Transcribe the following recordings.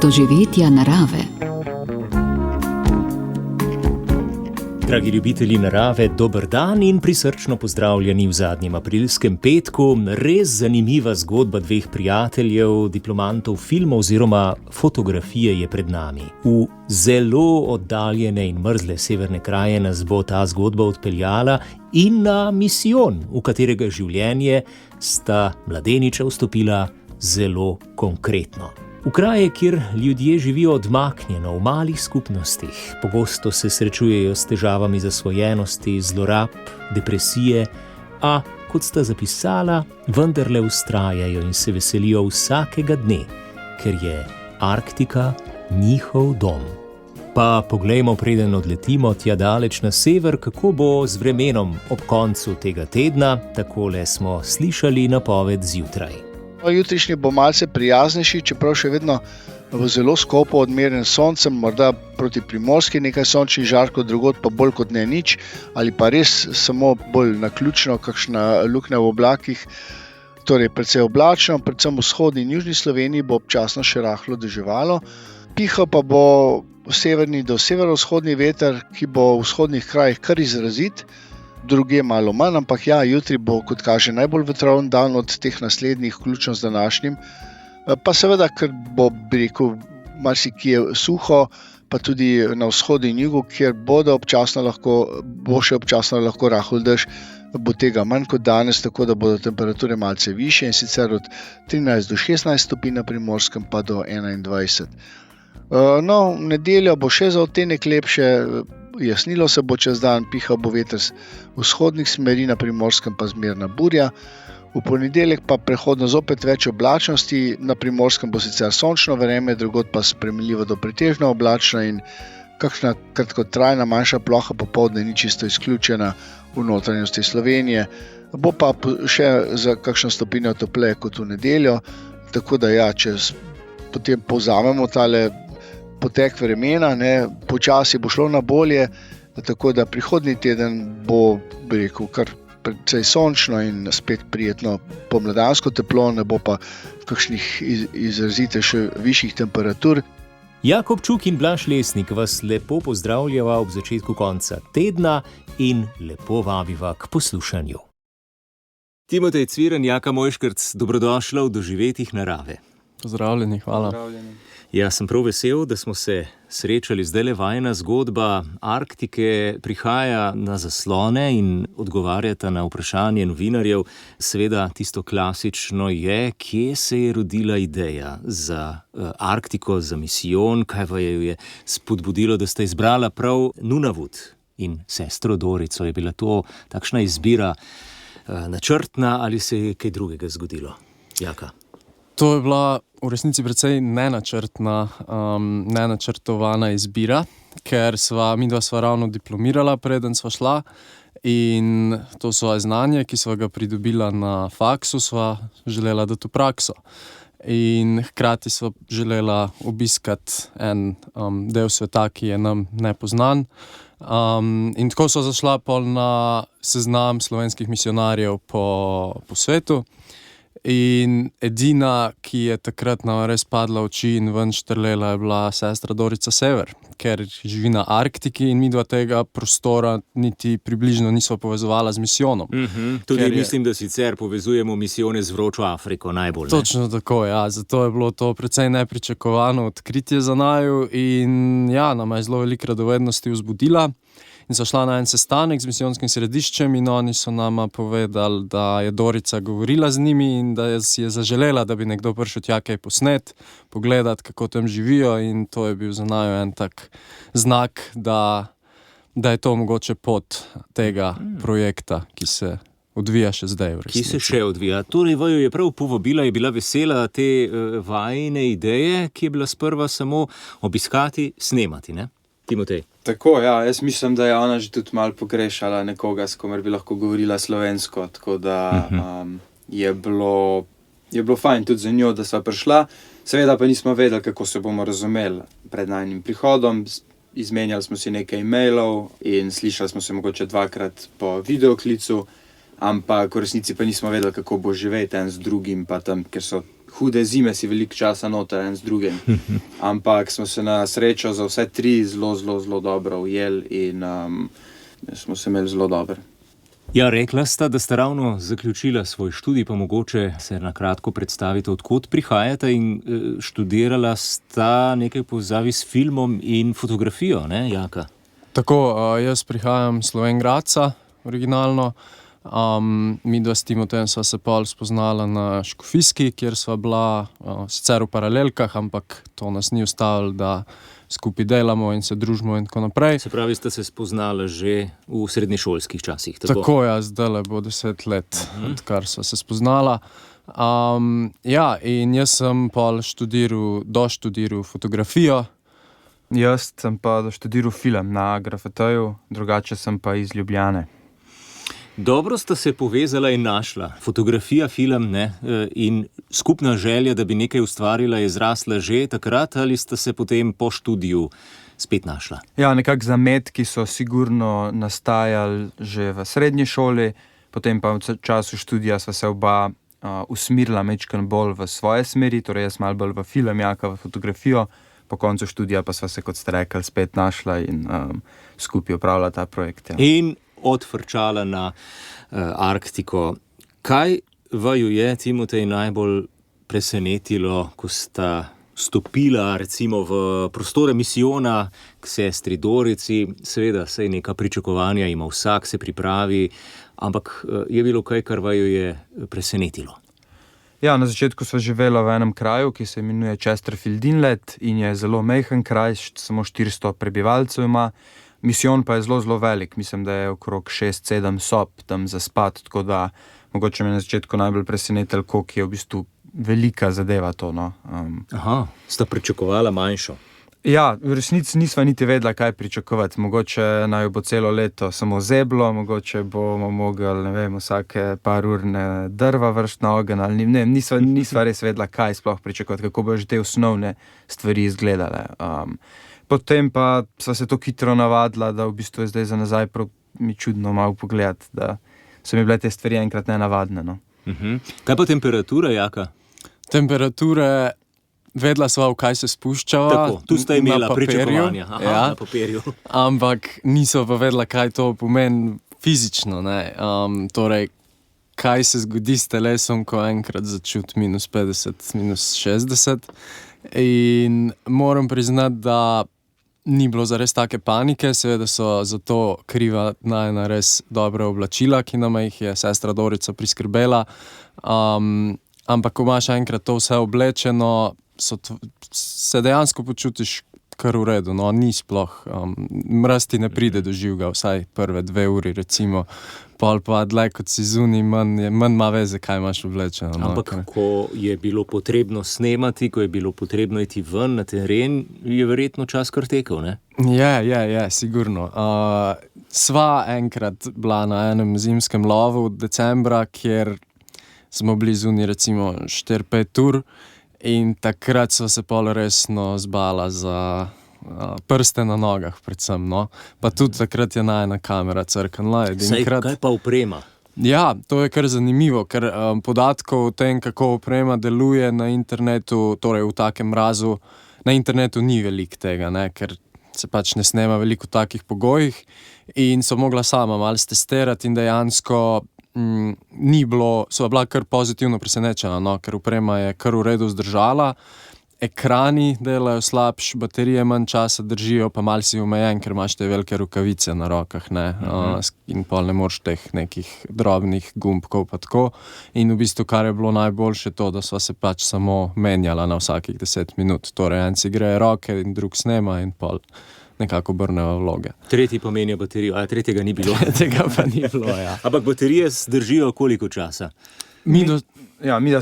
doživetja narave. Dragi ljubitelji narave, dober dan in prisrčno pozdravljeni v zadnjem aprilskem petku. Res zanimiva zgodba dveh prijateljev, diplomantov filma oziroma fotografije je pred nami. V zelo oddaljene in mrzle severne kraje nas bo ta zgodba odpeljala in na misijon, v katerega življenje sta mladeniča vstopila zelo konkretno. V kraje, kjer ljudje živijo odmaknjeno v malih skupnostih, pogosto se srečujejo s težavami zasvojenosti, zlorab, depresije, a, kot sta zapisala, vendarle vztrajajo in se veselijo vsakega dne, ker je Arktika njihov dom. Pa poglejmo, preden odletimo tja daleč na sever, kako bo z vremenom ob koncu tega tedna. Takole smo slišali napoved zjutraj. Jutrišnji bo malce prijaznejši, čeprav še vedno v zelo skopo odmerjen soncem, morda proti Primorski nekaj sončnih žarkov, drugod pa bolj kot ne nič, ali pa res samo bolj naključno, kakšna luknja v oblakih. Torej, precej oblačno, predvsem v vzhodni in južni Sloveniji bo občasno še rahlo deževalo. Pihal pa bo severni do severovzhodni veter, ki bo v vzhodnih krajih kar izrazit, druge malo manj, ampak ja, jutri bo, kot kaže, najbolj vetroven dan od teh naslednjih, vključno z današnjim. Pa seveda, ker bo, bi rekel, marsikje suho, pa tudi na vzhodu in jugu, kjer bo še občasno lahko rahel dež, bo tega manj kot danes, tako da bodo temperature malce višje, in sicer od 13 do 16 stopinj na Primorskem pa do 21. No, v nedeljo bo še za odtenek lepše, jasnilo se bo čez dan, pihal bo veter z vzhodnih smeri, na Primorskem pa zmerna burja. V ponedeljek pa prehodno zopet več oblačnosti, na Primorskem bo sicer sončno vreme, drugod pa sprejemljivo do pretežno oblačno in kakšna kratkotrajna manjša ploha popoldne ni čisto izključena v notranjosti Slovenije. Bo pa še za kakšno stopinjo topleje kot v nedeljo, tako da ja, če potem povzamemo tale potek vremena, počasi bo šlo na bolje, tako da prihodnji teden bo, bi rekel, kar precej sončno in spet prijetno pomladansko teplo, ne bo pa kakšnih izrazite še višjih temperatur. Jakob Čuk in Blaž Lesnik vas lepo pozdravljava ob začetku konca tedna in lepo vabiva k poslušanju. Timotej Cviren, Jaka Mojškrc, dobrodošla v doživetjih narave. Pozdravljeni, hvala. Pozdravljeni. Ja, sem prav vesel, da smo se srečali. Zdajle vajina zgodba Arktike prihaja na zaslone in odgovarjata na vprašanje novinarjev. Seveda tisto klasično je, kje se je rodila ideja za Arktiko, za misijon, kaj pa je spodbudilo, da ste izbrala prav Nunavut in sestro Dorico. Je bila to takšna izbira načrtna ali se je kaj drugega zgodilo? Jaka? To je bila v resnici precej nenačrtovana izbira, ker midva sva ravno diplomirala, preden sva šla, in to svoje znanje, ki sva ga pridobila na faksu, sva želela dati v prakso. In hkrati sva želela obiskati en del sveta, ki je nam nepoznan. In tako sva zašla pol na seznam slovenskih misionarjev po svetu. In edina, ki je takrat nam res padla v oči in ven štrlela, je bila sestra Dorica Sever, ker živi na Arktiki in midva tega prostora niti približno nisva povezovala z misijonom. Tudi mislim, da sicer povezujemo misijone z vročo Afriko najbolj. Točno tako, ja. Zato je bilo to precej nepričakovano odkritje za naju in ja, nama je zelo veliko radovednosti vzbudila. In so šla na en sestanek z misijonskim središčem in oni so nama povedali, da je Dorica govorila z njimi in da si je zaželela, da bi nekdo prišel tja kaj posnet, pogledati, kako tam živijo, in to je bil za naju en tak znak, da je to mogoče pot tega projekta, ki se odvija še zdaj v resnici. Ki se še odvija. Torej, vaju je prav povabila, je bila vesela te vajine ideje, ki je bila sprva samo obiskati, snemati, ne? Timotej. Tako, ja, jaz mislim, da je ona že tudi malo pogrešala nekoga, s komer bi lahko govorila slovensko, tako da je bilo fajn tudi za njo, da sva prišla. Seveda pa nismo vedeli, kako se bomo razumeli pred najnim prihodom. Izmenjali smo si nekaj e-mailov in slišali smo se mogoče 2-krat po videoklicu, ampak v resnici pa nismo vedeli, kako bo živeti en z drugim, pa tam, ker so hude zime si veliko časa noter en z drugim. Ampak smo se na srečo za vse tri zelo dobro ujeli in smo se imeli zelo dobro. Ja, rekla sta, da sta ravno zaključila svoj študij, pa mogoče se na kratko predstavite, odkot prihajate in študirala sta nekaj povezavi s filmom in fotografijo, ne, Jaka? Tako, jaz prihajam iz Slovenj Gradca, originalno. Midva s Timotejem sva se pol spoznala na Škofijski, kjer sva bila sicer v paralelkah, ampak to nas ni ustavilo, da skupaj delamo in se družimo in tako naprej. Se pravi, sta se spoznala že v srednješolskih časih, tako? Tako, ja, zdajle bo 10 let, odkar sva se spoznala. Ja, in jaz sem pol doštudiral fotografijo. Jaz sem pa doštudiral film na Grafeteju, drugače sem pa iz Ljubljane. Dobro sta se povezala in našla. Fotografija, film, ne? In skupna želja, da bi nekaj ustvarila, je zrasla že takrat ali sta se potem po študiju spet našla? Ja, nekako zametki so sigurno nastajali že v srednji šoli, potem pa v času študija sva se oba usmerila majčkeno bolj v svoje smeri, torej jaz malo bolj v film, Jaka v fotografijo, po koncu študija pa sva se, kot ste rekli, spet našla in skupaj opravila ta projekt. Ja. In odfrčala na Arktiko. Kaj vaju je, Timotej, najbolj presenetilo, ko sta stopila recimo v prostore misijona k sestri Dorici? Seveda, saj neka pričakovanja ima vsak, se pripravi, ampak je bilo kaj, kar vaju je presenetilo? Ja, na začetku sva živela v enem kraju, ki se imenuje Chesterfield Inlet in je zelo majhen kraj, samo 400 prebivalcev ima. Misijon pa je zelo velik, mislim, da je okrog 6-7 sob tam za spat, tako da mogoče me na začetku najbolj presenetilo, koliko je v bistvu velika zadeva to. No. Aha, sta pričakovala manjšo. Ja, v resnici nisva niti vedela, kaj pričakovati. Mogoče naj bo celo leto samo zeblo, mogoče bomo mogli, ne vem, vsake par ur drva vršiti na ogenj, ali ne, nisva res vedela, kaj sploh pričakovati, kako bojo že te osnovne stvari izgledale. Potem pa sva se to hitro navadila, da v bistvu je zdaj za nazaj mi čudno malo pogledati, da so mi bile te stvari enkrat nenavadne. No. Kaj pa temperatura, Jaka? Temperature, vedela sva, v kaj se spuščava. Tako, tu sta imela pričakovanja. Aha, ja. Na papirju. Ampak niso pa vedela, kaj to pomeni fizično. Ne? Torej, kaj se zgodi s telesom, ko enkrat začuti -50, -60. In moram priznati, da ni bilo zares take panike, seveda so za to kriva najna res dobra oblačila, ki nama jih je sestra Dorica priskrbela. Ampak ko imaš enkrat to vse oblečeno, se dejansko počutiš kar v redu. No, ni sploh, mraz ti ne pride do živega, vsaj prve 2 uri recimo. Pol pa dlje, kot si zunaj, manj ima veze, kaj imaš oblečeno. No, ampak ko je bilo potrebno snemati, ko je bilo potrebno iti ven na teren, je verjetno čas kar tekel, ne? Je, sigurno. Sva enkrat bila na enem zimskem lovu decembra, kjer smo bili zunaj recimo 4-5 ur in takrat sva se pol resno zbala za prste na nogah predvsem, no. Pa tudi takrat je najna kamera crknila. Saj, kaj pa oprema? Ja, to je kar zanimivo, ker podatkov o tem, kako oprema deluje na internetu, torej v takem mrazu, na internetu ni veliko tega, ne, ker se pač ne snema veliko v takih pogojih in so mogla sama malo stestirati in dejansko sva bila kar pozitivno presenečena, no, ker oprema je kar v redu zdržala. Ekrani delajo slabš, baterije manj časa držijo, pa malo si omejen, ker imaš te velike rokavice na rokah, ne, in pol ne moreš teh nekih drobnih gumbkov pa tako. In v bistvu, kar je bilo najboljše to, da sva se pač samo menjala na vsakih 10 minut. Torej, en si greje roke in drug snema in pol nekako obrneva vloge. Tretji pa menja baterijo, a tretjega ni bilo. Tega pa ni bilo, ja. Ampak baterije zdržijo koliko časa? Mi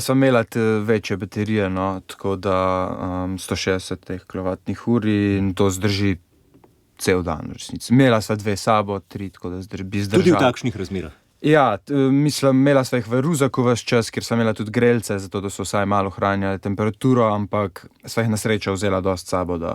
sva imela večje baterije, no, tako da 160 kWh in to zdrži cel dan, v resnici. Imela sva 2 sabo, 3, tako da bi zdržala. Tudi v takšnih razmerah? Ja, mislim, imela sva jih v ruzaku ves čas, ker sva imela tudi grelce, zato da so vsaj malo ohranjali temperaturo, ampak sva jih na srečo vzela dosti sabo, da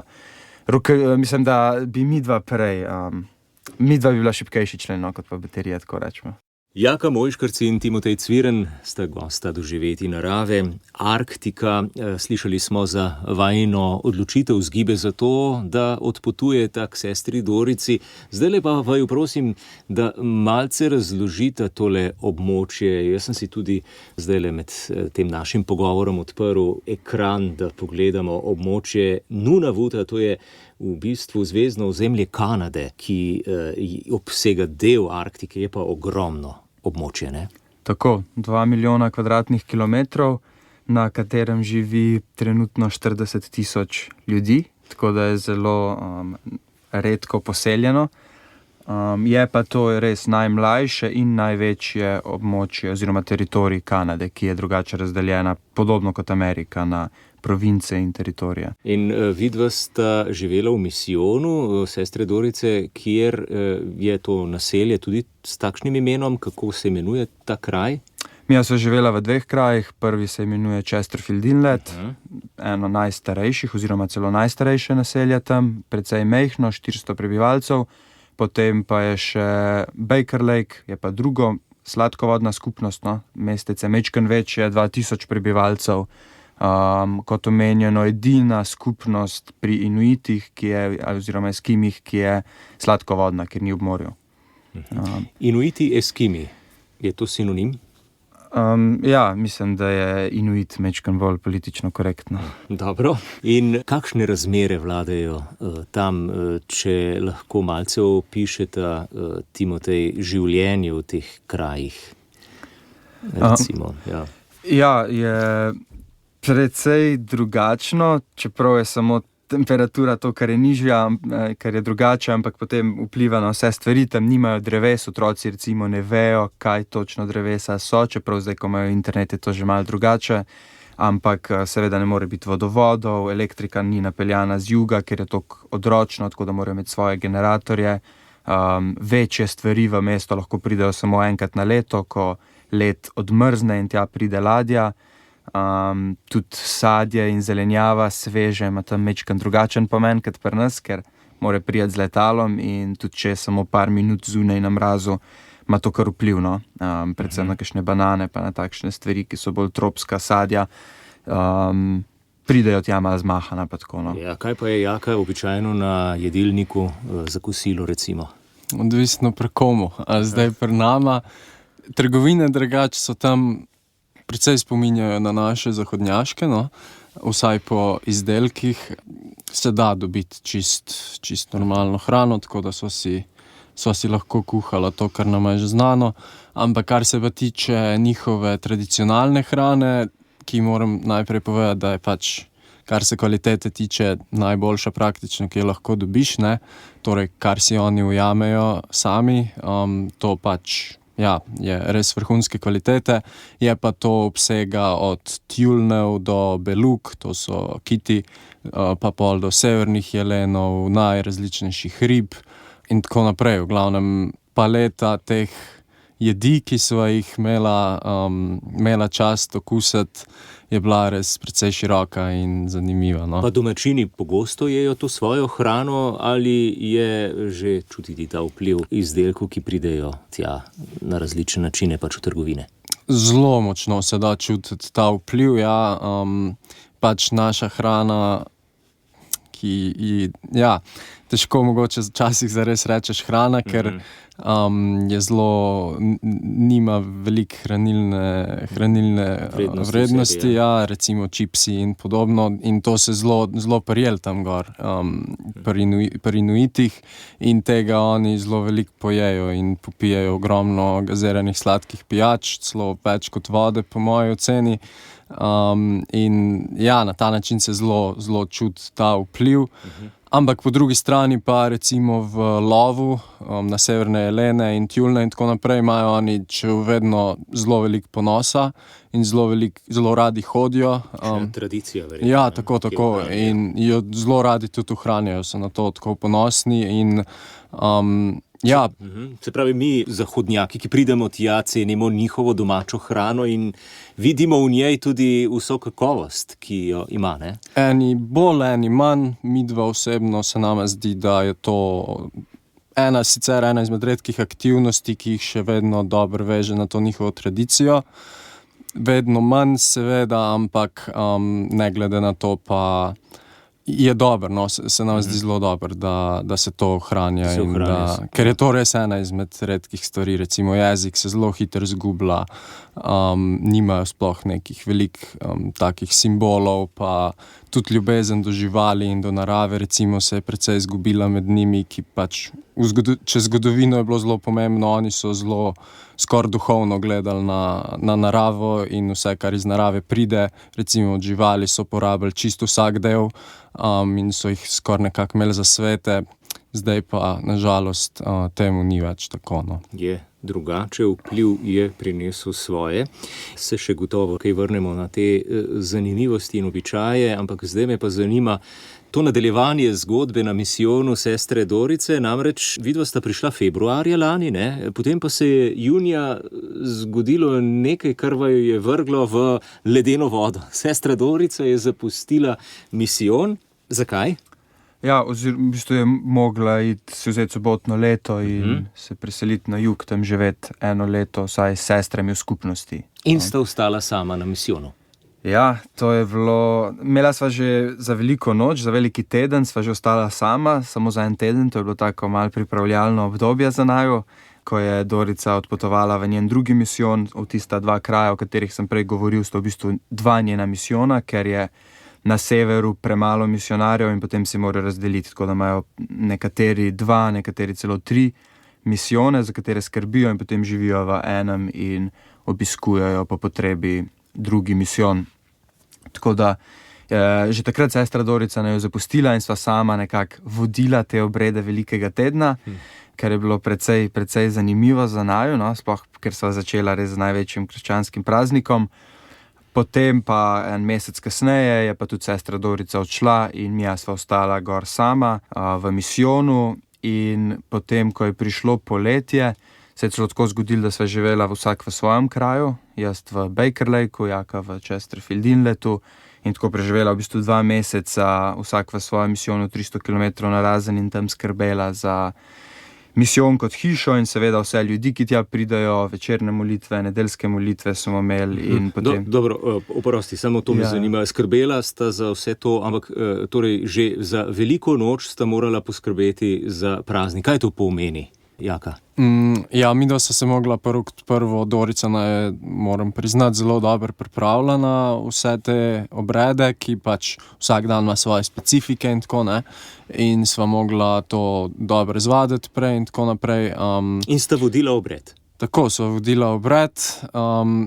mislim, da bi midva bi bila šibkejši člen, no, kot pa baterije, tako rečemo. Jaka Mojškrc in Timotej Cviren sta gosta Doživeti narave. Arktika, slišali smo za vajino odločitev zgibe za to, da odpotujeta k sestri Dorici. Zdajle pa vaju prosim, da malce razložite tole območje. Jaz sem si tudi zdajle med tem našim pogovorom odprl ekran, da pogledamo območje Nunavuta, to je v bistvu zvezdno ozemlje Kanade, ki obsega del Arktike, je pa ogromno območje, ne? Tako, 2 milijona kvadratnih kilometrov, na katerem živi trenutno 40 tisoč ljudi, tako da je zelo redko poseljeno. Je pa to res najmlajše in največje območje oziroma teritorij Kanade, ki je drugače razdeljena, podobno kot Amerika, na province in teritorije. In vidva sta živela v misijonu sestre Dorice, kjer je to naselje tudi s takšnim imenom, kako se imenuje ta kraj? Mi smo živela v 2 krajih, prvi se imenuje Chesterfield Inlet, eno najstarejših oziroma celo najstarejše naselje tam, precej mejhno, 400 prebivalcev, potem pa je še Baker Lake, je pa drugo sladkovodna skupnost, mestece mečken večje, 2000 prebivalcev, kot omenjeno edina skupnost pri Inuitih, oziroma Eskimih, ki je sladkovodna, ker ni ob morju. Inuiti, Eskimi, je to sinonim? Ja, mislim, da je Inuit mečken bolj politično korektno. Dobro. In kakšne razmere vladajo tam, če lahko malce opišeta, Timotej, življenje v teh krajih? Recimo, ja. Ja, je precej drugačno, čeprav je samo temperatura to, kar je nižja, kar je drugače, ampak potem vpliva na vse stvari. Tam nimajo dreves, otroci recimo ne vejo, kaj točno drevesa so, čeprav zdaj, ko imajo internet, je to že malo drugače, ampak seveda ne more biti vodovodov, elektrika ni napeljana z juga, ker je to odročno, tako da morajo imeti svoje generatorje. Večje stvari v mesto lahko pridejo samo enkrat na leto, ko led odmrzne in tja pride ladja. Tudi sadje in zelenjava sveže ima tam mečkan drugačen pomen kot pri nas, ker mora priti z letalom in tudi če je samo par minut zunaj na mrazu, ima to kar vpliv, predvsem na kakšne banane pa na takšne stvari, ki so bolj tropska sadja, pridejo tja malo zmahana pa tako. Ja, kaj pa je Jaka običajno na jedilniku za kosilo recimo? Odvisno pri komu, a zdaj pri nama. Trgovine drugače so tam precej spominjajo na naše zahodnjaške, vsaj po izdelkih se da dobiti čist normalno hrano, tako da sva si lahko kuhala to, kar nam je že znano, ampak kar se pa tiče njihove tradicionalne hrane, ki moram najprej povedati, da je pač, kar se kvalitete tiče, najboljša praktično, ki jo lahko dobiš, ne, torej kar si oni ujamejo sami, to pač je res vrhunske kvalitete, je pa to obsega od tjulnev do belug, to so kiti, pa pol do severnih jelenov, najrazličnejših rib in tako naprej. V glavnem paleta teh jedi, ki sva jih imela čast okusiti, je bila res precej široka in zanimiva. Pa domačini pogosto jejo to svojo hrano ali je že čutiti ta vpliv izdelkov, ki pridejo tja na različne načine pač v trgovine? Zelo močno se da čutiti ta vpliv, pač naša hrana, težko mogoče včasih zares rečeš hrana, ker je zelo, nima veliko hranilne vrednosti, recimo čipsi in podobno, in to se zelo prijel tam gor, pri Inuitih, in tega oni zelo veliko pojejo in popijejo ogromno gaziranih sladkih pijač, celo več kot vode po moji oceni. In na ta način se zelo čuti ta vpliv. Ampak po drugi strani pa recimo v lovu na severne jelene in tjulne in tako naprej imajo oni vedno zelo veliko ponosa in zelo radi hodijo. Tradicija verjetno. Ja, tako. In jo zelo radi tudi ohranjajo, so na to tako ponosni in Se pravi, mi zahodnjaki, ki pridemo tja, cenimo njihovo domačo hrano in vidimo v njej tudi vso kakovost, ki jo ima, ne? Eni bolj, eni manj, midva osebno se nama zdi, da je to sicer ena izmed redkih aktivnosti, ki jih še vedno dobro veže na to njihovo tradicijo. Vedno manj seveda, ampak ne glede na to pa je dobro, no, se nam zdi zelo dobro, da se to ohranja. Ker je to res ena izmed redkih stvari, recimo jezik se zelo hitro izgublja, nimajo sploh nekih takih simbolov, pa tudi ljubezen do živali in do narave recimo se je precej izgubila med njimi, ki pač čez zgodovino je bilo zelo pomembno, oni so zelo skoraj duhovno gledali na naravo in vse, kar iz narave pride, recimo od živali so porabili čisto vsak del in so jih skoraj nekako imeli za svete, zdaj pa nažalost temu ni več tako. No. Je drugače, vpliv je prinesel svoje. Se še gotovo kaj vrnemo na te zanimivosti in običaje, ampak zdaj me pa zanima to nadaljevanje zgodbe na misijonu sestre Dorice, namreč vidva sta prišla februarja lani, ne? Potem pa se je junija zgodilo nekaj, kar vaju je vrglo v ledeno vodo. Sestra Dorica je zapustila misijon. Zakaj? Ja, v bistvu je mogla si vzeti sobotno leto in se preseliti na jug, tam živeti 1 leto, vsaj s sestrami v skupnosti. In sta ostala sama na misijonu. Ja, to je bilo, imela sva že za veliko noč, za veliki teden, sva že ostala sama, samo za 1 teden, to je bilo tako malo pripravljalno obdobje za naju, ko je Dorica odpotovala v njen drugi misijon, v tista 2 kraja, o katerih sem prej govoril, sta v bistvu 2 njena misijona, ker je na severu premalo misionarjev in potem si morajo razdeliti, tako da imajo nekateri 2, nekateri celo 3 misijone, za katere skrbijo in potem živijo v enem in obiskujejo po potrebi drugi misijon. Tako da že takrat sestra Dorica naj jo zapustila in sva sama nekako vodila te obrede velikega tedna, kar je bilo precej zanimivo za naju, no, sploh ker sva začela res z največjim krščanskim praznikom. Potem pa 1 mesec kasneje je pa tudi sestra Dorica odšla in mi sva ostala gor sama v misijonu in potem, ko je prišlo poletje, se je celo tako zgodilo, da sva živela vsak v svojem kraju, jaz v Baker Lakeu, Jaka v Chesterfield Inletu in tako preživela v bistvu 2 meseca, vsak v svojem misijonu 300 km narazen in tam skrbela za misijon kot hišo in seveda vse ljudi, ki tja pridajo, večerne molitve, nedeljske molitve smo imeli in potem... Dobro, oprosti, samo to me zanima. Skrbela sta za vse to, ampak torej že za veliko noč sta morala poskrbeti za praznik. Kaj to pomeni, Jaka? Ja, midva sta se mogla prvo Dorica je, moram priznati, zelo dobro pripravila na vse te obrede, ki pač vsak dan ima svoje specifike in tako, ne. In sva mogla to dobro izvaditi prej in tako naprej. In sta vodila obred? Tako, sva vodila obred.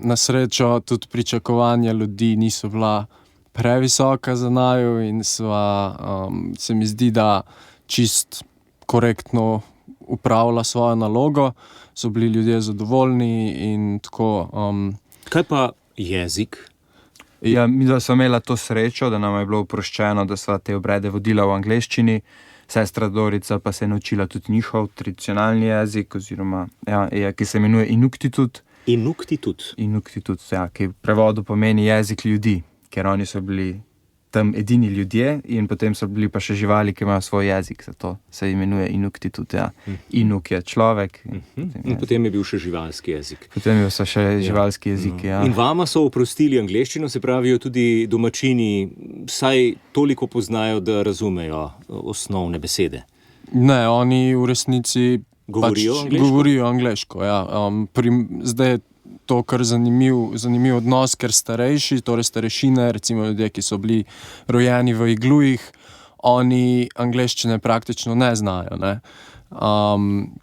Na srečo tudi pričakovanja ljudi niso bila previsoka za naju in se mi zdi, da čist korektno upravila svojo nalogo, so bili ljudje zadovoljni in tako. Kaj pa jezik? Ja, mi da sva imela to srečo, da nam je bilo oproščeno, da sva te obrede vodila v angleščini, sestra Dorica pa se je naučila tudi njihov tradicionalni jezik, oziroma, ki se imenuje Inuktitut. Inuktitut? Inuktitut, ja, ki v prevodu pomeni jezik ljudi, ker oni so bili tam edini ljudje in potem so bili pa še živali, ki imajo svoj jezik, zato se imenuje Inuktitut, ja. Inuk je človek. In potem je bil še živalski jezik. Potem so še živalski jeziki, ja. In vama so oprostili angleščino, se pravijo tudi domačini, saj toliko poznajo, da razumejo osnovne besede. Ne, oni v resnici govorijo angleško, ja. Zdaj je to kar zanimiv odnos, ker starejši, torej starešine, recimo ljudje, ki so bili rojeni v iglujih, oni angleščine praktično ne znajo, ne.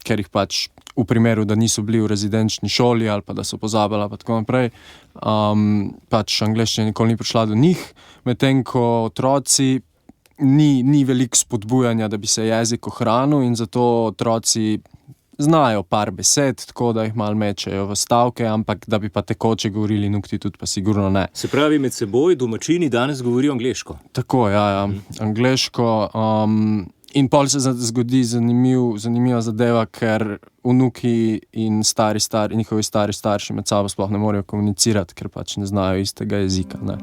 Ker jih pač v primeru, da niso bili v rezidenčni šoli ali pa da so pozabili pa tako naprej, pač angleščina nikoli ni prišla do njih, medtem ko otroci ni veliko spodbujanja, da bi se jezik ohranil in zato otroci znajo par besed, tako da jih malo mečejo v stavke, ampak da bi pa tekoče govorili Inuktitut, pa sigurno ne. Se pravi, med seboj domačini danes govorijo angleško? Tako, ja, angleško. In pol se zgodi zanimiva zadeva, ker vnuki in njihovi stari starši med sabo sploh ne morejo komunicirati, ker pač ne znajo istega jezika, ne.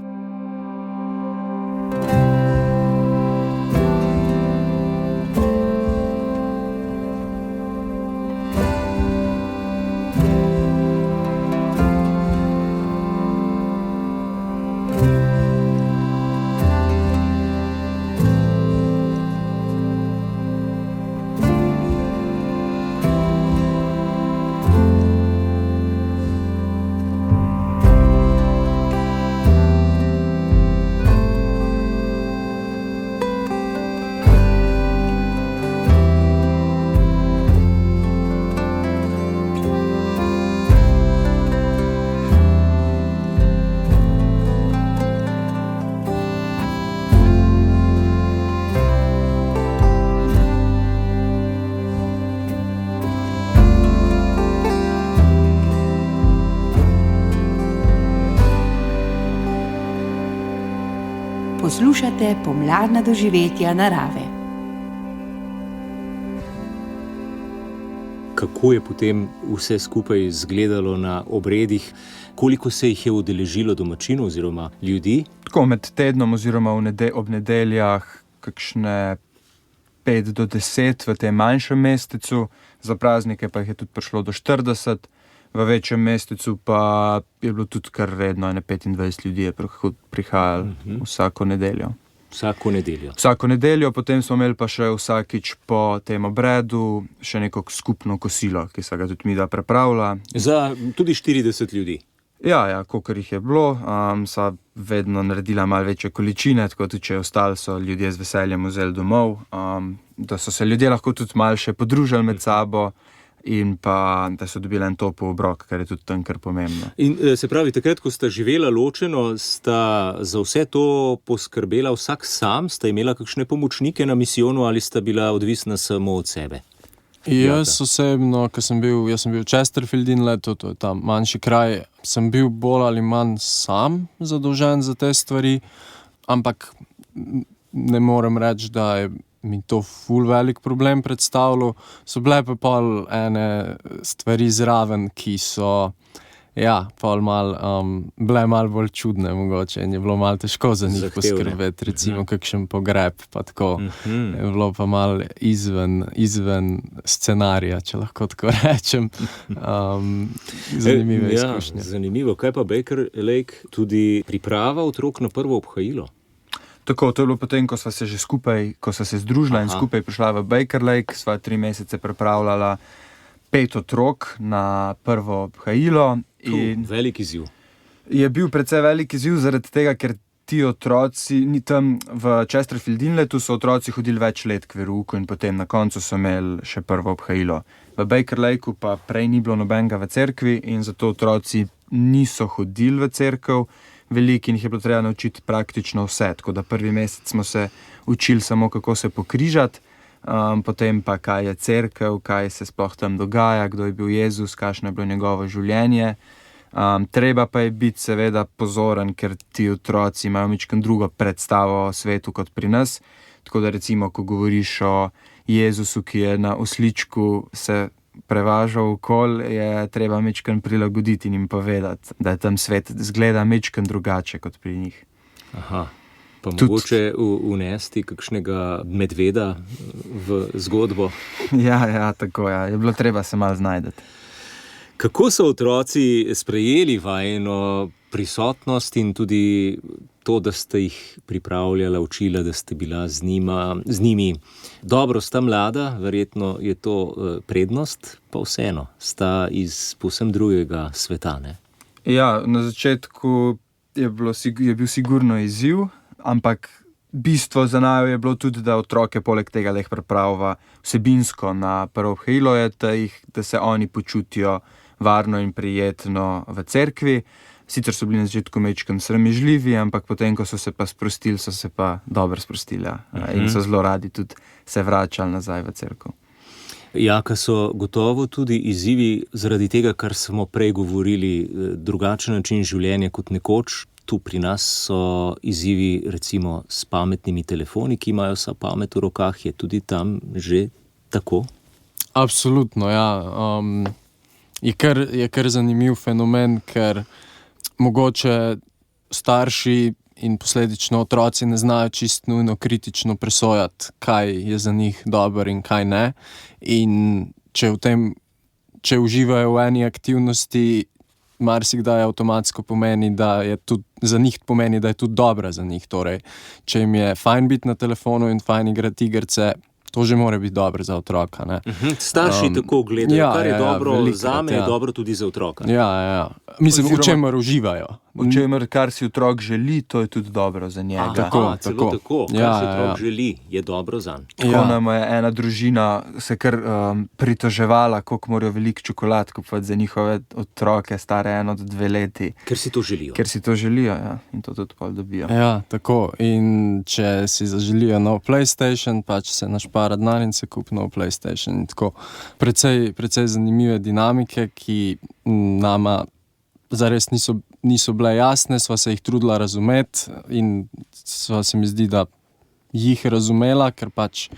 Poslušate pomladna doživetja narave. Kako je potem vse skupaj izgledalo na obredih? Koliko se jih je udeležilo domačinov oziroma ljudi? Tako med tednom oziroma ob nedeljah kakšne 5 do 10 v tem manjšem mestecu, za praznike pa jih je tudi prišlo do 40, v večjem mestecu pa je bilo tudi kar redno, 25 ljudi je prihajalo vsako nedeljo. Vsako nedeljo, potem smo imeli pa še vsakič po tem obredu še neko skupno kosilo, ki se ga tudi mi da pripravlja. Za tudi 40 ljudi? Ja, kolikor jih je bilo, sva vedno naredila malo večje količine, tako tudi če je ostalo, so ljudje z veseljem vzeli domov, da so se ljudje lahko tudi malo še podružili med sabo in pa da so dobili en topel obrok, kar je tudi tam kar pomembno. In se pravi, takrat, ko sta živela ločeno, sta za vse to poskrbela vsak sam, sta imela kakšne pomočnike na misijonu ali sta bila odvisna samo od sebe? Jaz osebno, jaz sem bil v Chesterfield Inletu, to je tam manjši kraj, sem bil bolj ali manj sam zadolžen za te stvari, ampak ne morem reči, da je mi to ful velik problem predstavljal. So bile pa pol ene stvari zraven, ki so pol bile malo bolj čudne mogoče in je bilo malo težko za njih poskrbeti, recimo kakšen pogreb, pa tako. Je bilo pa malo izven scenarija, če lahko tako rečem. Zanimive izkušnje. Zanimivo. Kaj pa Baker Lake, tudi priprava otrok na prvo obhajilo? Tako, to je bilo potem, ko sva se že skupaj, ko sva se združila in skupaj prišla v Baker Lake, sva 3 mesece pripravljala 5 otrok na prvo obhajilo. Velik izziv. Je bil precej velik izziv zaradi tega, ker ti otroci, tam v Chesterfield Inletu so otroci hodili več let k verouku in potem na koncu so imeli še prvo obhajilo. V Baker Lakeu pa prej ni bilo nobenega v cerkvi in zato otroci niso hodili v cerkev, veliki in jih je bilo treba naučiti praktično vse, tako da prvi mesec smo se učili samo, kako se pokrižati, potem pa kaj je cerkev, kaj se sploh tam dogaja, kdo je bil Jezus, kakšno je bilo njegovo življenje. Treba pa je biti seveda pozoren, ker ti otroci imajo majčkeno drugo predstavo o svetu kot pri nas, tako da recimo, ko govoriš o Jezusu, ki je na osličku se prevažal okoli, je treba majčkeno prilagoditi in jim povedati, da je tam svet zgleda majčkeno drugače kot pri njih. Aha. Pa mogoče unesti kakšnega medveda v zgodbo? Ja, tako je bilo treba se malo znajdeti. Kako so otroci sprejeli vajino prisotnost in tudi to, da ste jih pripravljala, učila, da ste bila z njimi? Dobro, sta mlada, verjetno je to prednost, pa vseeno, sta iz povsem drugega sveta, ne? Ja, na začetku je bil sigurno izziv, ampak bistvo za naju je bilo tudi, da otroke poleg tega jih pripravlja vsebinsko na prvo obhajilo, da se oni počutijo varno in prijetno v cerkvi. Sicer so bili na začetku majčkeno sramežljivi, ampak potem, ko so se pa sprostili, so se pa dobro sprostili, in so zelo radi tudi se vračali nazaj v cerkev. Jaka so gotovo tudi izzivi zaradi tega, kar smo prej govorili, drugačen način življenja kot nekoč. Tu pri nas so izzivi recimo s pametnimi telefoni, ki imajo vsa pamet v rokah. Je tudi tam že tako? Absolutno, ja. Je kar zanimiv fenomen, ker mogoče starši in posledično otroci ne znajo čisto nujno kritično presojati, kaj je za njih dobro in kaj ne. In če uživajo v eni aktivnosti, marsikdaj avtomatsko pomeni, da je tudi za njih pomeni, da je tudi dobra za njih. Torej, če jim je fajn biti na telefonu in fajn igrati igrice, to že mora biti dobro za otroka, ne? Starši tako gledajo, kar je dobro zame, je dobro tudi za otroka. Ja. Mislim, v čemer uživajo. V čemer, kar si otrok želi, to je tudi dobro za njega. Tako. Kar si otrok želi, je dobro zanj. Tako nam je ena družina se kar pritoževala, koliko morajo veliko čokolad kupovati za njihove otroke, stare 1 do 2 leti. Ker si to želijo. Ker si to želijo, ja. In to tudi pol dobijo. Ja, tako. In če si zaželijo nov PlayStation, pač se našpara denar in se kupi nov PlayStation. In tako precej zanimive dinamike, ki nama zares niso niso bile jasne, sva se jih trudila razumeti in sva se mi zdi, da jih razumela, ker pač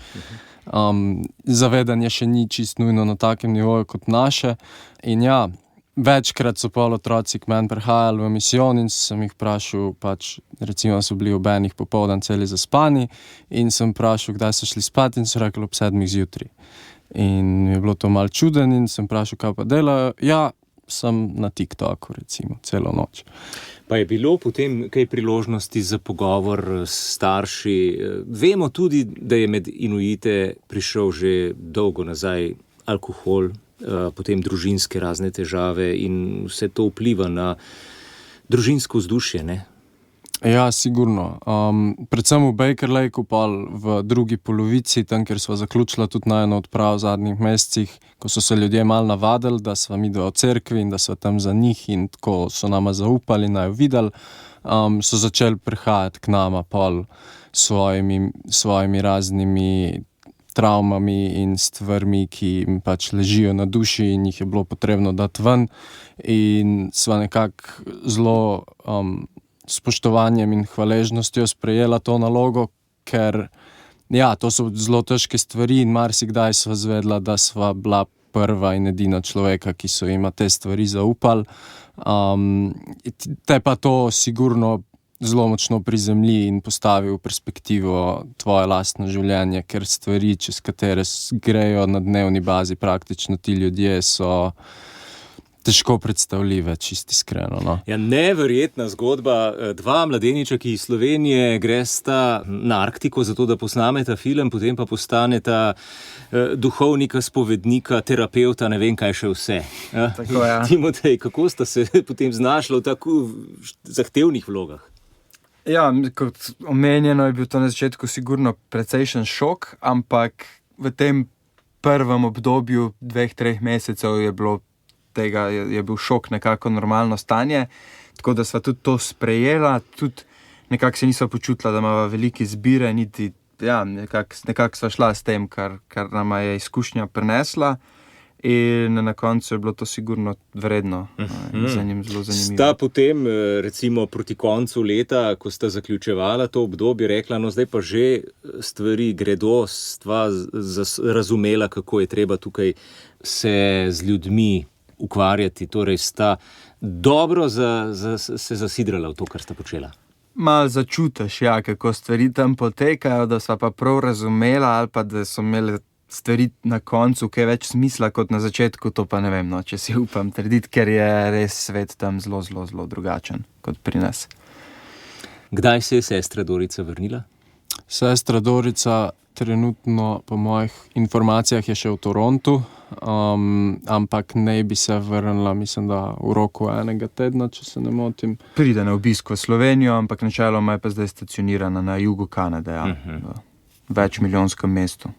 zavedanje še ni čist nujno na takem nivoju kot naše. In ja, večkrat so pol otroci k meni prihajali v misijon in sem jih vprašal, pač recimo so bili ob enih popoldan celi zaspani in sem vprašal, kdaj so šli spat in so rekli ob 7 zjutraj. In je bilo to malo čuden in sem vprašal, kaj pa delajo. Ja, sem na TikToku recimo celo noč. Pa je bilo potem kaj priložnosti za pogovor s starši? Vemo tudi, da je med Inuite prišel že dolgo nazaj alkohol, potem družinske razne težave in vse to vpliva na družinsko vzdušje, ne? Ja, sigurno. Predvsem v Baker Lakeu pa v drugi polovici, tam, kjer sva zaključila tudi najno odprav v zadnjih mesecih, ko so se ljudje malo navadili, da sva midva v cerkvi in da sva tam za njih in tako so nama zaupali, naj jo videli, so začeli prihajati k nama pol svojimi raznimi travmami in stvarmi, ki jim pač ležijo na duši in jih je bilo potrebno dati ven. In sva nekako zelo spoštovanjem in hvaležnostjo sprejela to nalogo, ker ja, to so zelo težke stvari in marsikdaj sva zvedla, da sva bila prva in edina človeka, ki so jima te stvari zaupali. Te pa to sigurno zelo močno prizemlji in postavi v perspektivo tvoje lastno življenje, ker stvari, čez katere grejo na dnevni bazi praktično ti ljudje, so težko predstavljive, čisto iskreno. No. Ja, neverjetna zgodba. 2 mladeniča, ki iz Slovenije gresta na Arktiko, zato da posnameta film, potem pa postaneta duhovnika, spovednika, terapeuta, ne vem kaj še vse. Tako, ja. Timotej, kako sta se potem znašla v tako zahtevnih vlogah? Ja, kot omenjeno je bil to na začetku sigurno precejšen šok, ampak v tem prvem obdobju 2-3 mesecev je bil šok nekako normalno stanje, tako da sva tudi to sprejela, tudi nekako se nisva počutila, da imava velike izbire, niti nekako sva šla s tem, kar nama je izkušnja prinesla. In na koncu je bilo to sigurno vredno in za njim zelo zanimivo. Sta potem, recimo proti koncu leta, ko sta zaključevala to obdobje, rekla, no zdaj pa že stvari gredo, stva razumela, kako je treba tukaj se z ljudmi ukvarjati, torej sta dobro se zasidrala v to, kar sta počela. Malo začutiš, ja, kako stvari tam potekajo, da sva pa prav razumela ali pa da so imeli stvari na koncu kaj več smisla kot na začetku, to pa ne vem, no, če si upam trditi, ker je res svet tam zelo, zelo, zelo drugačen kot pri nas. Kdaj se je sestra Dorica vrnila? Sestra Dorica trenutno, po mojih informacijah, je še v Torontu, ampak ne bi se vrnila, mislim, da v roku 1 tedna, če se ne motim. Pride na obisk v Slovenijo, ampak načeloma je pa zdaj stacionirana na jugu Kanade, ja, v večmilijonskem mestu.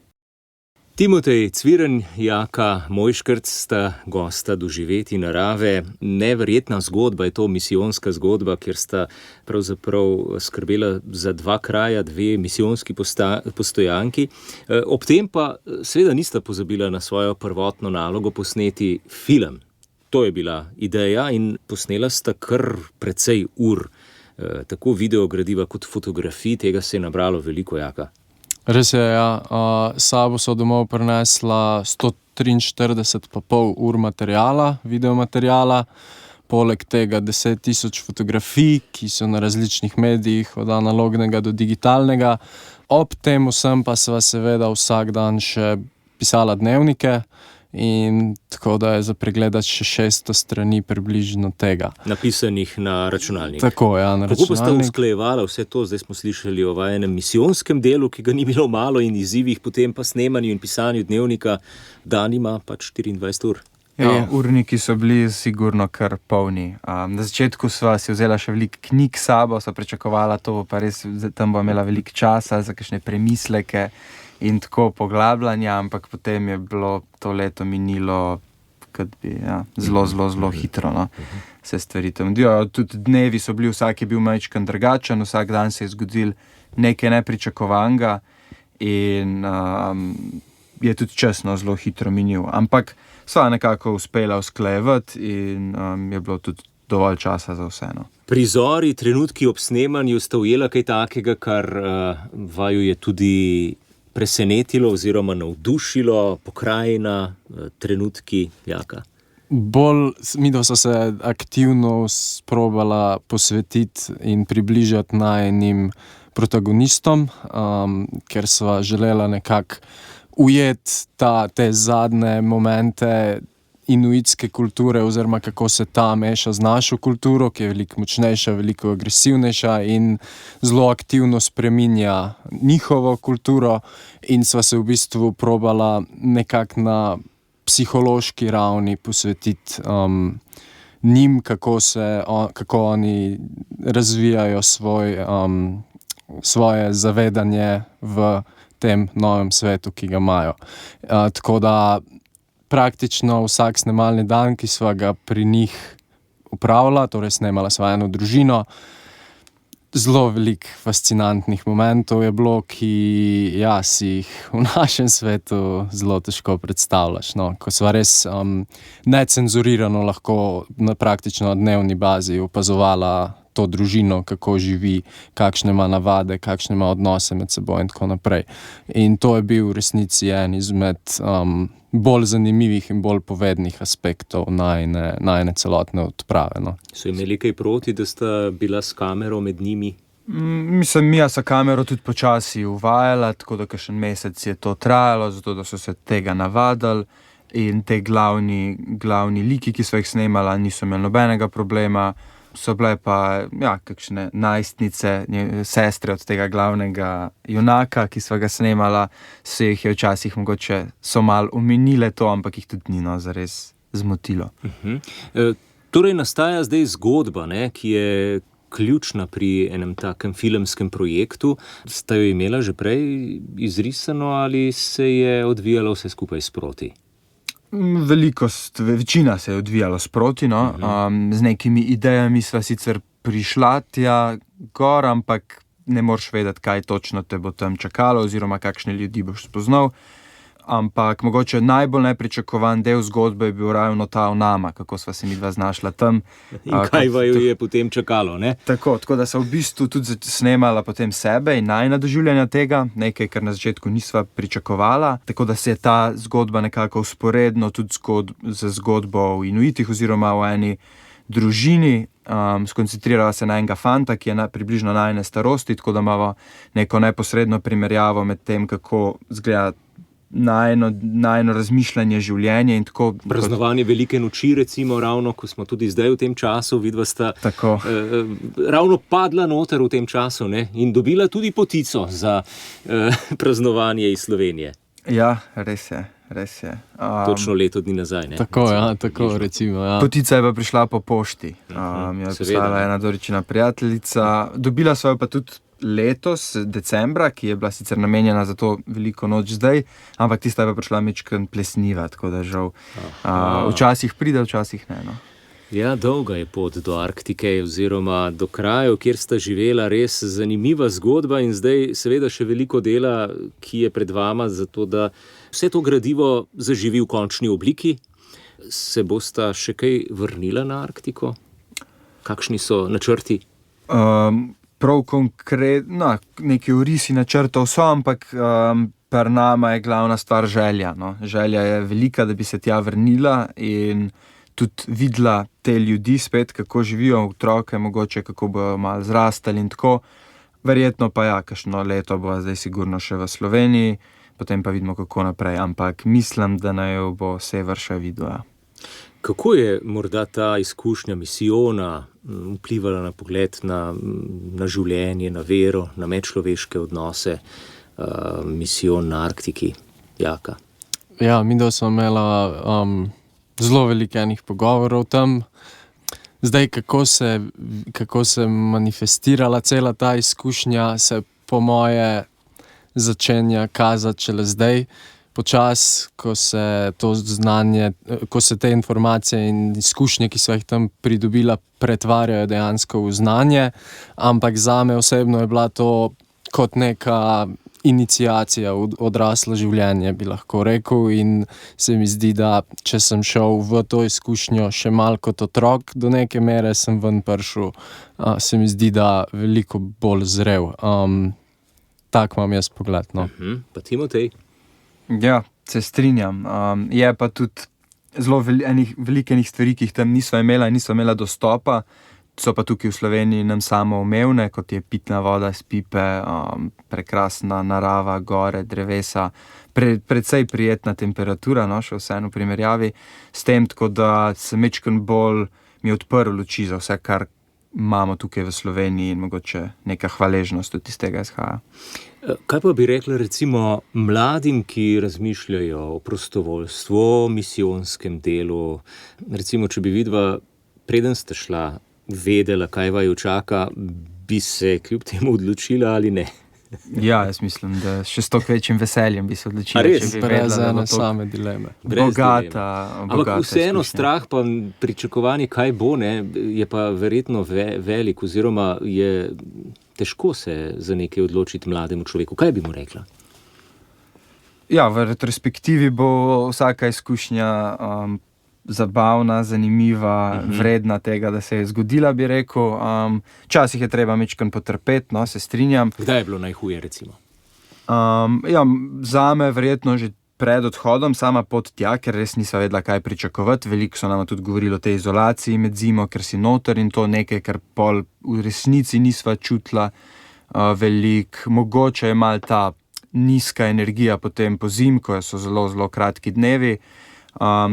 Timotej Cviren, Jaka Mojškrc sta gosta Doživeti narave. Neverjetna zgodba je to, misijonska zgodba, kjer sta pravzaprav skrbela za 2 kraja, 2 misijonski postojanki. Ob tem pa seveda nista pozabila na svojo prvotno nalogo posneti film. To je bila ideja in posnela sta kar precej ur. Tako videogradiva kot fotografij, tega se je nabralo veliko, Jaka. Res je, ja. Sabo so domov prinesla 143,5 ur materijala, videomaterijala, poleg tega 10,000 fotografij, ki so na različnih medijih, od analognega do digitalnega. Ob tem vsem pa sva seveda vsak dan še pisala dnevnike in tako da je za pregledati še 600 strani približno tega. Napisanih na računalnik. Tako, ja, na računalnik. Kako pa sta usklajevala vse to? Zdaj smo slišali o vajenem misijonskem delu, ki ga ni bilo malo, in izzivih, potem pa snemanju in pisanju dnevnika. Dan ima pač 24 ur. Ja, urniki so bili sigurno kar polni. Na začetku sva si vzela še veliko knjig s sabo, sva pričakovala to, pa res tam bo imela veliko časa za kakšne premisleke in tako poglabljanja, ampak potem je bilo to leto minilo zelo, zelo, zelo hitro, no. Vse stvari tam. Tudi dnevi so bili, vsak je bil majčkeno drugačen, vsak dan se je zgodil nekaj nepričakovanega in je tudi časno zelo hitro minil. Ampak sva nekako uspela usklajevati in je bilo tudi dovolj časa za vse. No. Prizori, trenutki ob snemanju sta ujela kaj takega, kar vaju je tudi presenetilo oziroma navdušilo, pokrajina, trenutki, Jaka? Midva so se aktivno sprobala posvetiti in približati najinim protagonistom, ker sva želela nekako ujeti te zadnje momente inuitske kulture oziroma kako se ta meša z našo kulturo, ki je veliko močnejša, veliko agresivnejša in zelo aktivno spreminja njihovo kulturo, in sva se v bistvu probala nekako na psihološki ravni posvetiti njim, kako oni razvijajo svoje zavedanje v tem novem svetu, ki ga imajo. Tako da praktično vsak snemalni dan, ki sva ga pri njih upravila, torej snemala sva eno družino, zelo veliko fascinantnih momentov je bilo, ki si jih v našem svetu zelo težko predstavljaš. No? Ko sva res necenzurirano lahko praktično na dnevni bazi opazovala to družino, kako živi, kakšne ima navade, kakšne ima odnose med seboj in tako naprej. In to je bil v resnici en izmed bolj zanimivih in bolj povednih aspektov najine celotne odprave. No. So imeli kaj proti, da sta bila s kamero med njimi? Mislim, Mija sa kamero tudi počasi uvajala, tako da kakšen mesec je to trajalo, zato da so se tega navadili, in te glavni liki, ki so jih snemala, niso imeli nobenega problema. So bile pa kakšne najstnice, sestre od tega glavnega junaka, ki sva ga snemala, se jih je včasih mogoče so malo omenile to, ampak jih tudi ni zares zmotilo. Torej nastaja zdaj zgodba, ki je ključna pri enem takem filmskem projektu. Sta jo imela že prej izrisano ali se je odvijalo vse skupaj sproti? Večina se je odvijala sproti, no. Z nekimi idejami sva sicer prišla tja gor, ampak ne moreš vedeti, kaj točno te bo tam čakalo oziroma kakšne ljudi boš spoznal. Ampak mogoče najbolj nepričakovan del zgodbe je bil ravno ta o nama, kako sva se midva znašla tam. In kaj vaju je potem čakalo, ne? Tako da sva v bistvu tudi snemala potem sebe in najina doživljanja tega, nekaj, kar na začetku nisva pričakovala. Tako da se je ta zgodba nekako vzporedno tudi z zgodbo o Inuitih oziroma o eni družini skoncentrirala se na enega fanta, ki je približno najine starosti, tako da imamo neko neposredno primerjavo med tem, kako izgleda najino razmišljanje, življenje in tako. Praznovanje velike noči, recimo, ravno, ko smo tudi zdaj v tem času, vidva sta ravno padla noter v tem času, ne? In dobila tudi potico za praznovanje iz Slovenije. Ja, res je. Točno leto dni nazaj, ne? Tako recimo, ja. Potica je pa prišla po pošti. Jo je poslala ena Doričina prijateljica. Dobila sva jo pa tudi letos, decembra, ki je bila sicer namenjena za to veliko noč zdaj, ampak tista je pa prišla majčkeno plesniva, tako da žal včasih pride, včasih ne. No. Ja, dolga je pot do Arktike oziroma do krajev, kjer sta živela, res zanimiva zgodba in zdaj seveda še veliko dela, ki je pred vama, zato da vse to gradivo zaživi v končni obliki. Se bosta še kaj vrnila na Arktiko? Kakšni so načrti? Prav konkretno, neki orisi načrtov so, ampak pri nama je glavna stvar želja. No. Želja je velika, da bi se tja vrnila in tudi videla te ljudi spet, kako živijo, otroke, mogoče kako bojo malo zrastali in tako. Verjetno pa kakšno leto bo zdaj sigurno še v Sloveniji, potem pa vidimo, kako naprej, ampak mislim, da naj jo bo sever še videla. Kako je morda ta izkušnja misijona vplivala na pogled na življenje, na vero, na medčloveške odnose, misijon na Arktiki, Jaka? Ja, midva smo imela zelo veliko enih pogovorov tam. Zdaj, kako se manifestirala cela ta izkušnja, se po moje začenja kazati šele zdaj. Počas, ko se to znanje, ko se te informacije in izkušnje, ki so jih tam pridobila, pretvarjajo dejansko v znanje, ampak zame osebno je bila to kot neka iniciacija v odraslo življenje, bi lahko rekel, in se mi zdi, da če sem šel v to izkušnjo še malo kot otrok, do neke mere sem ven prišel, se mi zdi, da veliko bolj zrel. Tak imam jaz pogled, no. Pa Timotej? Ja, se strinjam. Je pa tudi zelo veliko enih stvari, ki jih tam niso imela dostopa, so pa tukaj v Sloveniji nam samoumevne, kot je pitna voda iz pipe, prekrasna narava, gore, drevesa, precej prijetna temperatura, no, še vseeno v primerjavi s tem, tako da se majčkeno bolj mi odprl oči za vse, kar imamo tukaj v Sloveniji in mogoče neka hvaležnost tudi iz tega izhaja. Kaj pa bi rekli recimo mladim, ki razmišljajo o prostovoljstvu, misijonskem delu? Recimo, če bi vidva, preden ste šla, vedela, kaj vaju čaka, bi se kljub temu odločila ali ne? Ja, jaz mislim, da še s toliko večjim veseljem bi se odločila. A res? Če bi Brez vedela, da bo ene to same dileme. bogata Ampak vseeno izkušnja. strah pa pričakovanje, kaj bo, ne, je pa verjetno velik, oziroma je težko se za nekaj odločiti mlademu človeku. Kaj bi mu rekla? Ja, v retrospektivi bo vsaka izkušnja zabavna, zanimiva, vredna tega, da se je zgodila, bi rekel. Včasih je treba majčkeno potrpeti, no, se strinjam. Kdaj je bilo najhuje, recimo? Ja, zame verjetno že pred odhodom, sama pot tja, ker res nisem vedela, kaj pričakovati. Veliko so nam tudi govorili o tej izolaciji med zimo, ker si noter in to nekaj, kar pol v resnici nisva čutila veliko. Mogoče je malo ta nizka energija potem po zim, ko so zelo, zelo kratki dnevi.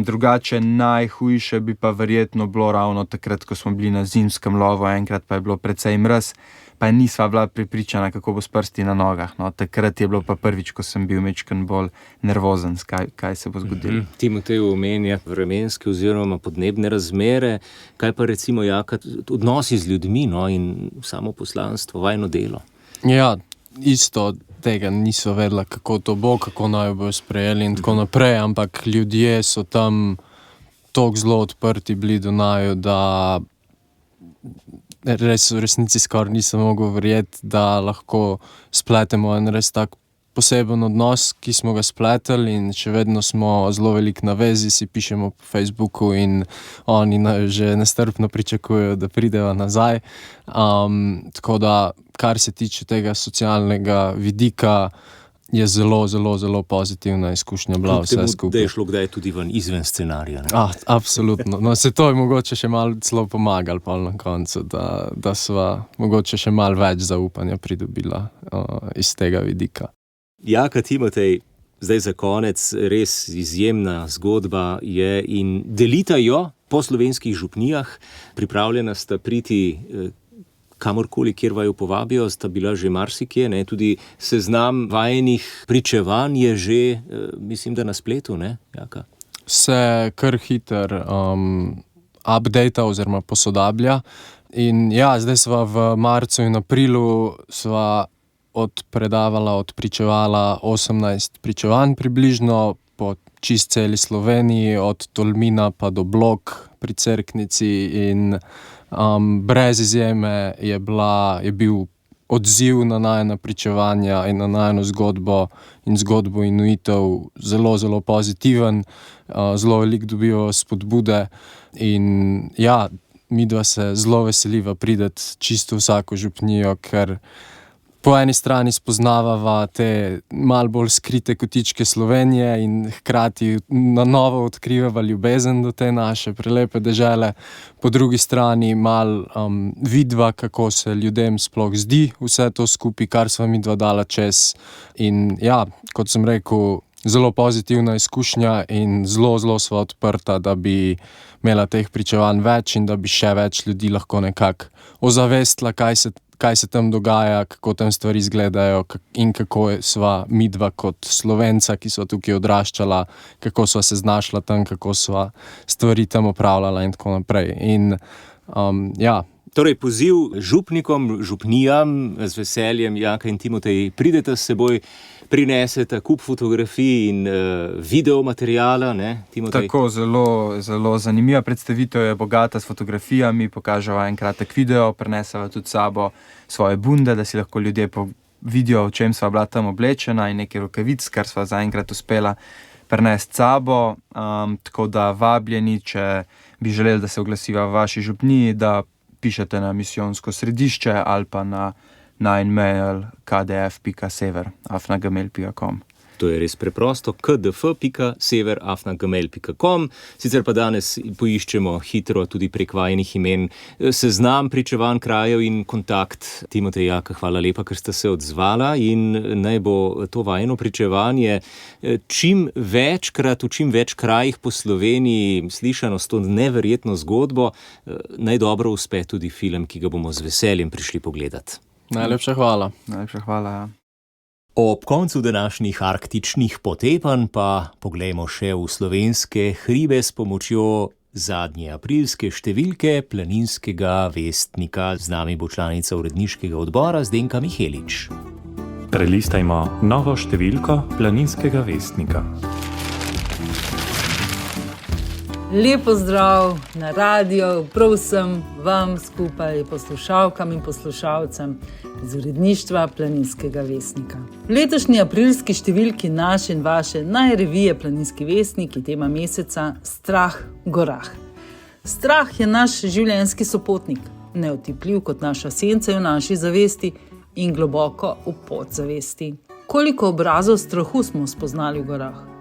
Drugače najhujše bi pa verjetno bilo ravno takrat, ko smo bili na zimskem lovu, enkrat pa je bilo precej mraz, pa nisva bila prepričana, kako bo s prsti na nogah. No, takrat je bilo pa prvič, ko sem bil majčkeno bolj nervozen, kaj se bo zgodilo. Timotej omenja vremenske oziroma podnebne razmere. Kaj pa recimo, Jaka, odnosi z ljudmi, no, in samo poslanstvo, vajno delo? Ja, isto tega niso vedela, kako to bo, kako naj jo bojo sprejeli in tako naprej, ampak ljudje so tam toliko zelo odprti bili do naju, da res v resnici skoraj nisem mogel verjeti, da lahko spletemo en res tak poseben odnos, ki smo ga spletali, in še vedno smo zelo veliko na vezi, si pišemo po Facebooku in oni že nestrpno pričakujejo, da prideva nazaj. Tako da, kar se tiče tega socialnega vidika, je zelo, zelo, zelo pozitivna izkušnja bila vse skupaj. Da je šlo kdaj tudi ven izven scenarija, ne? Absolutno. No, se to je mogoče še malo celo pomagali pol na koncu, da sva mogoče še malo več zaupanja pridobila iz tega vidika. Jaka, Timotej, zdaj za konec, res izjemna zgodba je in delita jo po slovenskih župnijah. Pripravljena sta priti kamorkoli, kjer vaju povabijo, sta bila že marsikje, ne? Tudi seznam vajenih pričevanj je že, mislim, da na spletu, ne, Jaka? Se kar hiter updata oziroma posodablja. In ja, zdaj sva v marcu in aprilu sva odpričevala 18 pričevanj približno po čist celi Sloveniji, od Tolmina pa do Blok pri Cerknici, in brez izjeme je bil odziv na najina pričevanja in na najino zgodbo in zgodbo Inuitov zelo, zelo pozitiven, zelo veliko dobijo spodbude in ja, midva se zelo veseliva prideti čisto vsako župnijo, ker po eni strani spoznavava te malo bolj skrite kotičke Slovenije in hkrati na novo odkrivava ljubezen do te naše prelepe dežele. Po drugi strani malo vidva, kako se ljudem sploh zdi vse to skupaj, kar sva midva dala čez. In ja, kot sem rekel, zelo pozitivna izkušnja in zelo, zelo sva odprta, da bi imela teh pričevanj več in da bi še več ljudi lahko nekako ozavestila, kaj se tam dogaja, kako tam stvari izgledajo in kako sva midva kot Slovenca, ki sva tukaj odraščala, kako sva se znašla tam, kako sva stvari tam opravljala in tako naprej. In ja. Torej, poziv župnikom, župnijam, z veseljem, Jaka in Timotej, pridete s seboj, prinesete kup fotografij in videomateriala, ne, Timotej? Tako, zelo, zelo zanimiva predstavitev je, bogata s fotografijami, pokaževa en kratek video, prineseva tudi sabo svoje bunde, da si lahko ljudje vidijo, v čem sva bila tam oblečena in nekaj rokavic, kar sva zaenkrat uspela prenesti s sabo. Tako da vabljeni, če bi želeli, da se oglasiva v vaši župniji, da pišete na misijonsko središče ali pa na e-mail kdf.sever@gmail.com. To je res preprosto, kdf.sever@gmail.com. Sicer pa danes poiščemo hitro tudi prek vajinih imen seznam pričevanj krajev in kontakt. Timotej, Jaka, hvala lepa, ker ste se odzvala in naj bo to vajino pričevanje čim večkrat, v čim več krajih po Sloveniji slišano s to neverjetno zgodbo. Naj dobro uspe tudi film, ki ga bomo z veseljem prišli pogledat. Najlepša hvala. Najlepša hvala, ja. Ob koncu današnjih arktičnih potepanj pa poglejmo še v slovenske hribe s pomočjo zadnje aprilske številke Planinskega vestnika. Z nami bo članica uredniškega odbora Zdenka Mihelič. Prelistajmo novo številko Planinskega vestnika. Lep pozdrav na radio, prav vsem vam skupaj, poslušalkam in poslušalcem iz uredništva Planinskega vestnika. V letošnji aprilski številki naše in vaše najrevije Planinski vestnik je tema meseca Strah v gorah. Strah je naš življenjski sopotnik, neotipljiv kot naša senca v naši zavesti in globoko v podzavesti. Koliko obrazov strahu smo spoznali v gorah?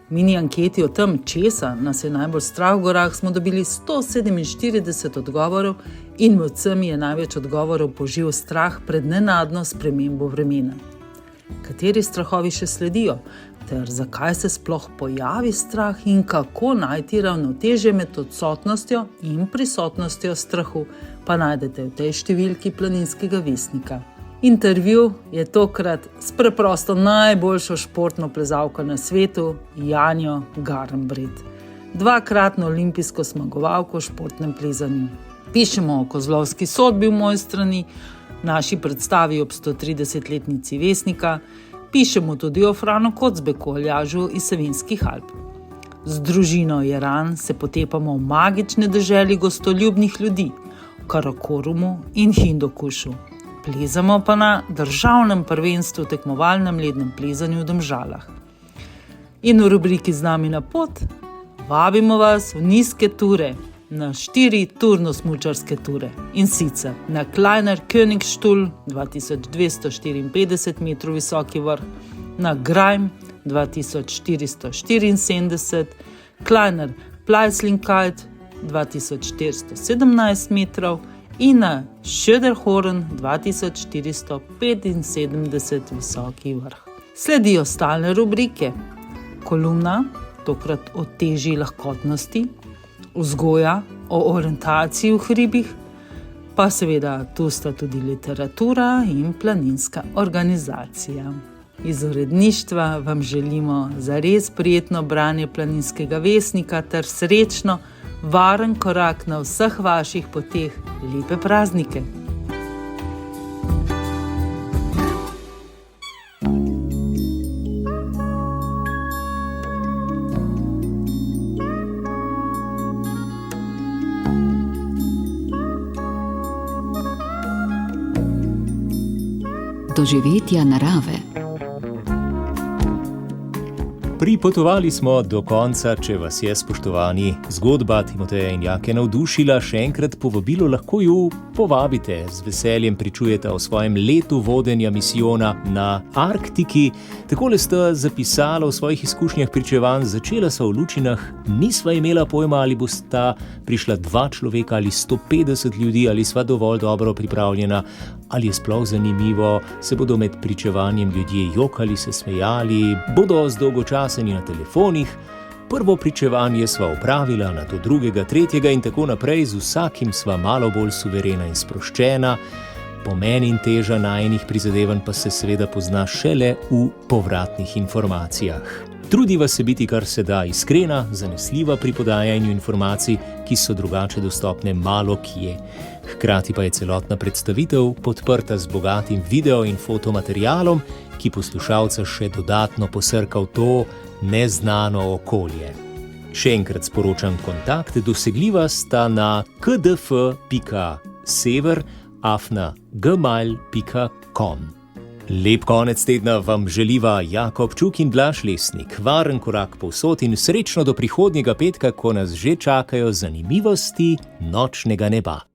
V mini anketi o tem, česa nas je najbolj strah v gorah, smo dobili 147 odgovorov in med vsemi je največ odgovorov požil strah pred nenadno spremembo vremena. Kateri strahovi še sledijo, ter zakaj se sploh pojavi strah in kako najti ravnotežje med odsotnostjo in prisotnostjo strahu, pa najdete v tej številki Planinskega vestnika. Intervju je tokrat s preprosto najboljšo športno plezalko na svetu, Janjo Garnbret, dvakratno olimpijsko zmagovalko v športnem plezanju. Pišemo o kozlovski sodbi v Mojstrani, naši predstavi ob 130-letnici Vestnika, pišemo tudi o Franu Kocbeku, aljažu iz Savinjskih Alp. Z družino Jeran se potepamo v magične deželi gostoljubnih ljudi, v Karakorumu in Hindukušu. Plezamo pa na državnem prvenstvu v tekmovalnem lednem plezanju v Domžalah. In v rubriki Z nami na pot vabimo vas v nizke ture, na 4 turno-smučarske ture. In sicer na Kleiner Königstuhl, 2254 metrov visoki vrh, na Grajm, 2474, Kleiner Pleißlingkeit, 2417 metrov, in na Schöderhorn, 2475 visoki vrh. Sledijo stalne rubrike: kolumna, tokrat o težji lahkotnosti, vzgoja o orientaciji v hribih, pa seveda tu sta tudi literatura in planinska organizacija. Iz uredništva vam želimo zares prijetno branje Planinskega vestnika ter srečno, varen korak na vseh vaših poteh. Lepe praznike! Doživetja narave. Pripotovali smo do konca. Če vas je, spoštovani, zgodba Timoteja in Jake navdušila, še enkrat povabilo, lahko ju povabite. Z veseljem pričujete o svojem letu vodenja misijona na Arktiki. Takole sta zapisala v svojih izkušnjah pričevanj: začela sva v Lučinah, nisva imela pojma, ali bosta prišla 2 človeka ali 150 ljudi, ali sva dovolj dobro pripravljena, ali je sploh zanimivo, se bodo med pričevanjem ljudje jokali, se smejali, bodo zdolgočaseni na telefonih. Prvo pričevanje sva opravila, nato drugega, tretjega in tako naprej, z vsakim sva malo bolj suverena in sproščena. Pomen in teža najinih prizadevanj pa se seveda pozna šele v povratnih informacijah. Trudiva se biti kar se da iskrena, zanesljiva pri podajanju informacij, ki so drugače dostopne malo kje. Hkrati pa je celotna predstavitev podprta z bogatim video in fotomaterialom, ki poslušalca še dodatno posrka v to neznano okolje. Še enkrat sporočam kontakt, dosegljiva sta na kdf.sever@gmail.com. Lep konec tedna vam želiva Jakob Čuk in Blaž Lesnik. Varen korak povsod in srečno do prihodnjega petka, ko nas že čakajo zanimivosti nočnega neba.